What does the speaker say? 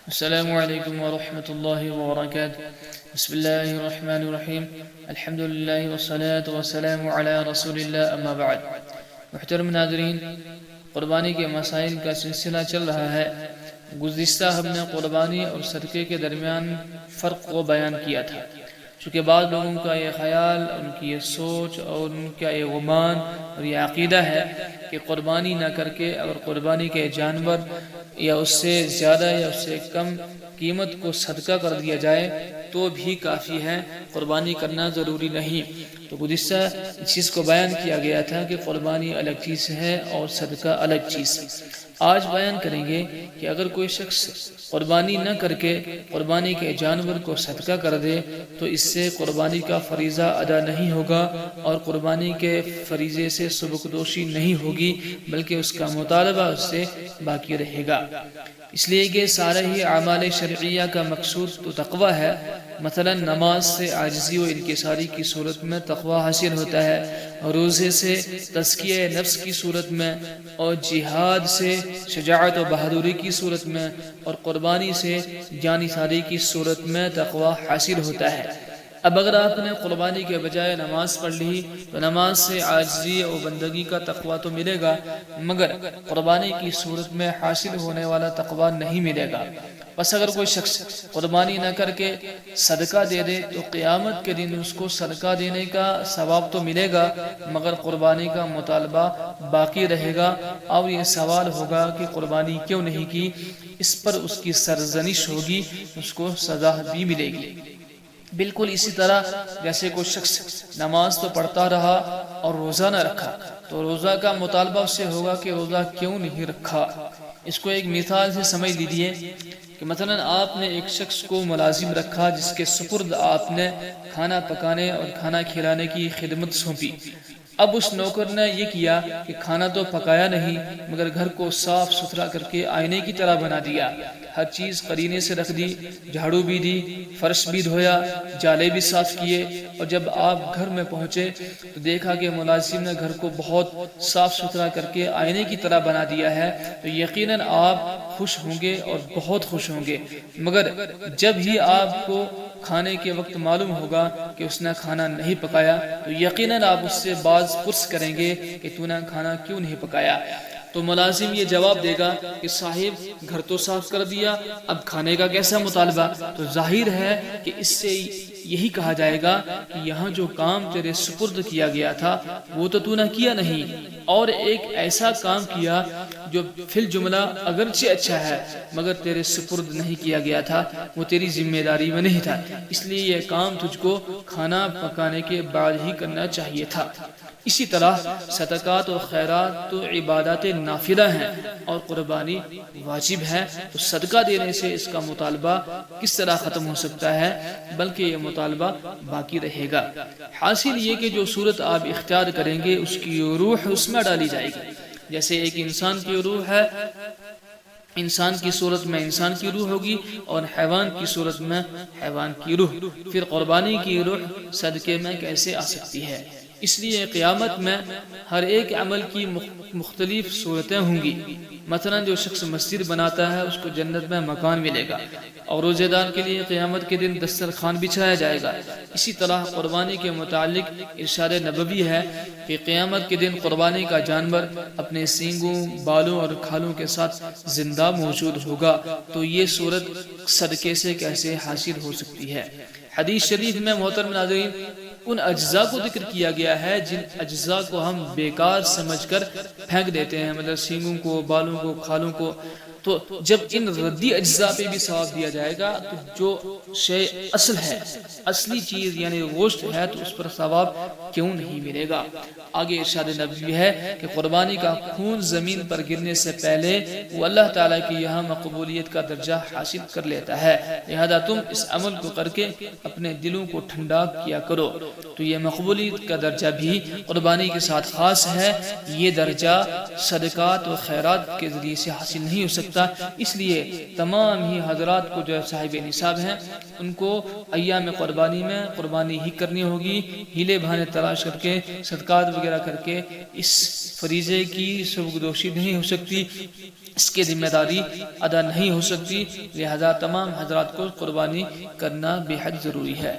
السلام علیکم ورحمۃ اللہ وبرکاتہ۔ بسم اللہ الرحمن الرحیم، الحمد للہ والصلاة والسلام علی رسول اللہ، اما بعد۔ محترم ناظرین، قربانی کے مسائل کا سلسلہ چل رہا ہے۔ گزشتہ ہم نے قربانی اور صدقے کے درمیان فرق کو بیان کیا تھا، چونکہ بعض لوگوں کا یہ خیال، ان کی یہ سوچ اور ان کا یہ گمان اور یہ عقیدہ ہے کہ قربانی نہ کر کے اگر قربانی کے جانور یا اس سے زیادہ یا اس سے کم قیمت کو صدقہ کر دیا جائے تو بھی کافی ہے، قربانی کرنا ضروری نہیں۔ تو گزشتہ چیز کو بیان کیا گیا تھا کہ قربانی الگ چیز ہے اور صدقہ الگ چیز ہے۔ آج بیان کریں گے کہ اگر کوئی شخص قربانی نہ کر کے قربانی کے جانور کو صدقہ کر دے تو اس سے قربانی کا فریضہ ادا نہیں ہوگا اور قربانی کے فریضے سے سبکدوشی نہیں ہوگی، بلکہ اس کا مطالبہ اس سے باقی رہے گا۔ اس لیے کہ سارے ہی اعمال شرعیہ کا مقصود تو تقوی ہے۔ مثلا نماز سے عاجزی و انکساری کی صورت میں تقوی حاصل ہوتا ہے، روزے سے تزکیہ نفس کی صورت میں، اور جہاد سے شجاعت و بہادری کی صورت میں، اور قربانی سے جانثاری کی صورت میں تقوی حاصل ہوتا ہے۔ اب اگر آپ نے قربانی کے بجائے نماز پڑھ لی تو نماز سے عاجزی و بندگی کا تقوی تو ملے گا، مگر قربانی کی صورت میں حاصل ہونے والا تقوی نہیں ملے گا۔ بس اگر کوئی شخص قربانی نہ کر کے صدقہ دے دے تو قیامت کے دن اس کو صدقہ دینے کا ثواب تو ملے گا، مگر قربانی کا مطالبہ باقی رہے گا، اور یہ سوال ہوگا کہ قربانی کیوں نہیں کی۔ اس پر اس کی سرزنش ہوگی، اس کو سزا بھی ملے گی۔ بالکل اسی طرح جیسے کوئی شخص نماز تو پڑھتا رہا اور روزہ نہ رکھا تو روزہ کا مطالبہ اس سے ہوگا کہ روزہ کیوں نہیں رکھا۔ اس کو ایک مثال سے سمجھ لیجیے کہ مثلا آپ نے ایک شخص کو ملازم رکھا جس کے سپرد آپ نے کھانا پکانے اور کھانا کھلانے کی خدمت سونپی۔ اب اس نوکر نے یہ کیا کہ کھانا تو پکایا نہیں، مگر گھر کو صاف ستھرا کر کے آئینے کی طرح بنا دیا، ہر چیز قرینے سے رکھ دی، جھاڑو بھی دی، فرش بھی دھویا، جالے بھی صاف کیے، اور جب آپ گھر میں پہنچے تو دیکھا کہ ملازم نے گھر کو بہت صاف ستھرا کر کے آئینے کی طرح بنا دیا ہے، تو یقیناً آپ خوش ہوں گے اور بہت خوش ہوں گے۔ مگر جب ہی آپ کو کھانے کے وقت معلوم ہوگا کہ اس نے کھانا نہیں پکایا تو یقیناً آپ اس سے باز پرس کریں گے کہ تو نے کھانا کیوں نہیں پکایا۔ تو ملازم یہ جواب دے گا کہ صاحب گھر تو صاف کر دیا، اب کھانے کا کیسا مطالبہ؟ تو ظاہر ہے کہ اس سے یہی کہا جائے گا کہ یہاں جو کام تیرے سپرد کیا گیا تھا وہ تو نے کیا نہیں، اور ایک ایسا کام کیا جو فی الجملہ اگرچہ اچھا ہے مگر تیرے سپرد نہیں کیا گیا تھا، وہ تیری ذمہ داری میں نہیں تھا، اس لیے یہ کام تجھ کو کھانا پکانے کے بعد ہی کرنا چاہیے تھا۔ اسی طرح صدقات و خیرات تو عبادات نافلہ ہیں اور قربانی واجب ہے، تو صدقہ دینے سے اس کا مطالبہ کس طرح ختم ہو سکتا ہے، بلکہ یہ مطالبہ باقی رہے گا۔ حاصل یہ کہ جو صورت آپ اختیار کریں گے اس کی روح اس میں ڈالی جائے گی۔ جیسے ایک انسان کی روح ہے، انسان کی صورت میں انسان کی روح ہوگی اور حیوان کی صورت میں حیوان کی روح، پھر قربانی کی روح صدقے میں کیسے آ سکتی ہے؟ اس لیے قیامت میں ہر ایک عمل کی مختلف صورتیں ہوں گی۔ مثلا جو شخص مسجد بناتا ہے اس کو جنت میں مکان ملے گا، اور روزے دار کے لیے قیامت کے دن دسترخوان بچھایا جائے گا۔ اسی طرح قربانی کے متعلق ارشاد نبوی ہے کہ قیامت کے دن قربانی کا جانور اپنے سینگوں، بالوں اور کھالوں کے ساتھ زندہ موجود ہوگا، تو یہ صورت صدقے سے کیسے حاصل ہو سکتی ہے؟ حدیث شریف میں محترم ناظرین ان اجزاء کو ذکر کیا گیا ہے جن اجزاء کو ہم بیکار سمجھ کر پھینک دیتے ہیں، مطلب سینگوں کو، بالوں کو، کھالوں کو۔ تو جب ان ردی اجزاء پہ بھی ثواب دیا جائے گا تو جو شے اصل ہے، اصلی چیز یعنی گوشت ہے، تو اس پر ثواب کیوں نہیں ملے گا؟ آگے ارشاد نبوی ہے کہ قربانی کا خون زمین پر گرنے سے پہلے وہ اللہ تعالیٰ کی یہاں مقبولیت کا درجہ حاصل کر لیتا ہے، لہذا تم اس عمل کو کر کے اپنے دلوں کو ٹھنڈا کیا کرو۔ تو یہ مقبولیت کا درجہ بھی قربانی کے ساتھ خاص ہے، یہ درجہ صدقات و خیرات کے ذریعے سے حاصل نہیں ہو سکتا۔ اس لیے تمام ہی حضرات کو جو صاحب نصاب ہیں ان کو ایام قربانی میں قربانی ہی کرنی ہوگی، ہیلے بہانے تلاش کر کے صدقات وغیرہ کر کے اس فریضے کی سبکدوشی نہیں ہو سکتی۔ اس کی ذمہ داری ادا نہیں ہو سکتی، لہذا تمام حضرات کو قربانی کرنا بے حد ضروری ہے۔